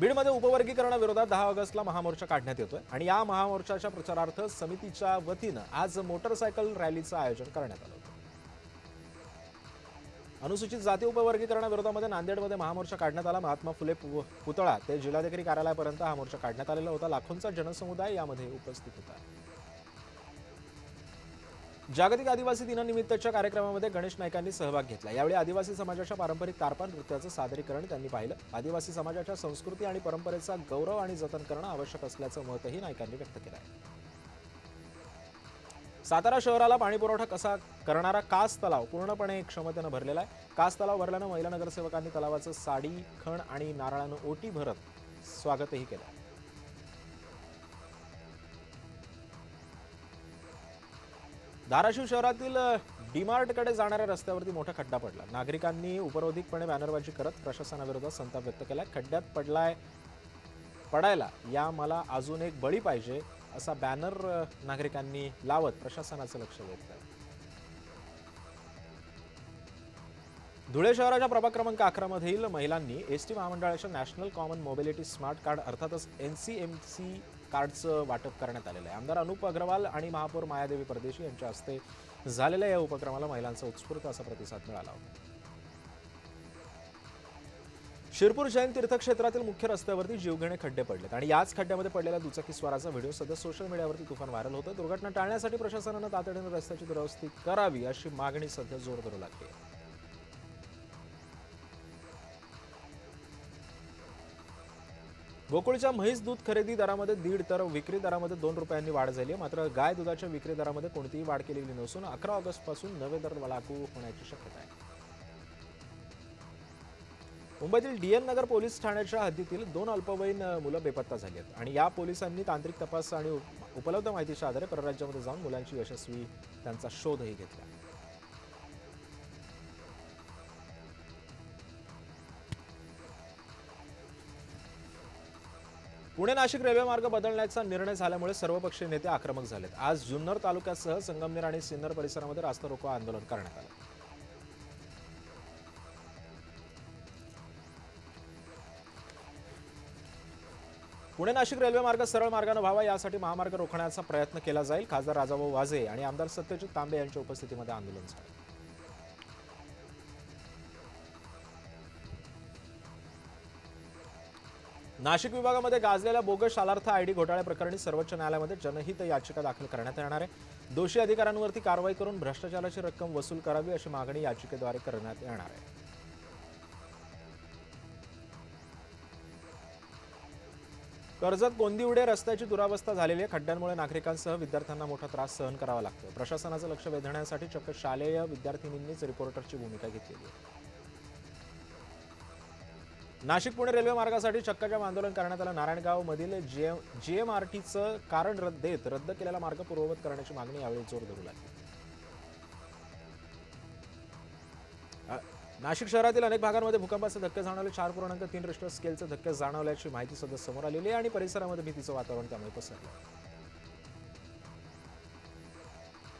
बीडमध्ये उपवर्गीकरणाविरोधात 10 ऑगस्टला महामोर्चा काढण्यात येतोय आणि या महामोर्चाच्या प्रचारार्थ समितीच्या वतीनं आज मोटरसायकल रॅलीचं आयोजन करण्यात आलं होतं. अनुसूचित जाती उपवर्गीकरणाविरोधामध्ये नांदेडमध्ये महामोर्चा काढण्यात आला. महात्मा फुले पुतळा ते जिल्हाधिकारी कार्यालयापर्यंत हा मोर्चा काढण्यात आलेला होता. लाखोंचा जनसमुदाय यामध्ये उपस्थित होता. जागतिक आदिवासी दिनानिमित्तच्या कार्यक्रमामध्ये गणेश नाईकांनी सहभाग घेतला. यावेळी आदिवासी समाजाच्या पारंपरिक तारपा नृत्याचं सादरीकरण त्यांनी पाहिलं. आदिवासी समाजाच्या संस्कृती आणि परंपरेचा गौरव आणि जतन करणं आवश्यक असल्याचं मतही नाईकांनी व्यक्त केलं आहे. सातारा शहराला पाणीपुरवठा कसा करणारा कास तलाव पूर्णपणे क्षमतेनं भरलेला आहे. कास तलाव भरल्यानं महिला नगरसेवकांनी तलावाचं साडी, खण आणि नारळानं ओटी भरत स्वागतही केलं. धाराशिव शहरातील डीमार्टकडे जाणाऱ्या रस्त्यावरती मोठा खड्डा पडला. नागरिकांनी उपरोधिकपणे बॅनरबाजी करत प्रशासनाविरोधात संताप व्यक्त केला. खड्ड्यात पडायला या मला अजून एक बळी पाहिजे असा बॅनर नागरिकांनी लावत प्रशासनाचं लक्ष वेधलं. धुळे शहराच्या प्रभाग क्रमांक 11 मधील महिलांनी एसटी महामंडळाच्या national common mobility smart card अर्थातच NCMC कार्डचं वाटप करण्यात आलेलं आहे. आमदार अनुप अग्रवाल आणि महापौर मायादेवी परदेशी यांच्या हस्ते झालेल्या या उपक्रमाला महिलांचा उत्स्फूर्त असा प्रतिसाद मिळाला होता. शिरपूर जैन तीर्थक्षेत्रातील मुख्य रस्त्यावरती जीवघेणे खड्डे पडलेत आणि याच खड्ड्यामध्ये पडलेल्या दुचाकी स्वाराचा व्हिडिओ सध्या सोशल मीडियावरती तुफान व्हायरल होतं. दुर्घटना टाळण्यासाठी प्रशासनानं तातडीनं रस्त्याची दुरुस्ती करावी अशी मागणी सध्या जोर धरू लागली आहे. गोकुळच्या म्हैस दूध खरेदी दरामध्ये 1.5 तर विक्री दरामध्ये 2 रुपयांनी वाढ झाली आहे. मात्र गाय दुधाच्या विक्री दरामध्ये कोणतीही वाढ केलेली नसून 11 ऑगस्टपासून नवे दर लागू होण्याची शक्यता आहे. मुंबईतील DN नगर पोलीस ठाण्याच्या हद्दीतील 2 अल्पवयीन मुलं बेपत्ता झाली आहेत आणि या पोलिसांनी तांत्रिक तपास आणि उपलब्ध माहितीच्या आधारे परराज्यामध्ये जाऊन मुलांची यशस्वी त्यांचा शोधही घेतला. पुणे नाशिक रेल्वे मार्ग बदलण्याचा निर्णय झाल्यामुळे सर्वपक्षीय नेते आक्रमक झालेत. आज जुन्नर तालुक्यासह संगमनेर आणि सिन्नर परिसरामध्ये रास्ता रोको आंदोलन करण्यात आलं. पुणे नाशिक रेल्वे मार्ग सरळ मार्गाने व्हावा यासाठी महामार्ग रोखण्याचा प्रयत्न केला जाईल. खासदार राजाभाऊ वाजे आणि आमदार सत्यजित तांबे यांच्या उपस्थितीमध्ये आंदोलन झालं. नाशिक विभागामध्ये गाजलेल्या बोगस शालार्थ ID घोटाळ्या प्रकरणी सर्वोच्च न्यायालयामध्ये जनहित याचिका दाखल करण्यात येणार आहे. दोषी अधिकाऱ्यांवरती कारवाई करून भ्रष्टाचाराची रक्कम वसूल करावी अशी मागणी याचिकेद्वारे करण्यात येणार आहे. कर्जत गोंदिवडे रस्त्याची दुरावस्था झालेली आहे. खड्ड्यांमुळे नागरिकांसह विद्यार्थ्यांना मोठा त्रास सहन करावा लागतो. प्रशासनाचं लक्ष वेधण्यासाठी चक्क शालेय विद्यार्थिनींनीच रिपोर्टरची भूमिका घेतलेली आहे. नाशिक पुणे रेल्वे मार्गासाठी चक्काजाम आंदोलन करण्यात आलं. नारायणगाव मधील GMRTचं कारण रद्द केलेला मार्ग पूर्ववत करण्याची मागणी यावेळी जोर धरू लागली. नाशिक शहरातील अनेक भागांमध्ये भूकंपाचे धक्के जाणवले. 4.3 रिश्टर स्केलचे धक्के जाणवल्याची माहिती सध्या समोर आलेली आहे आणि परिसरामध्ये भीतीचं वातावरण त्यामुळे पसरलं.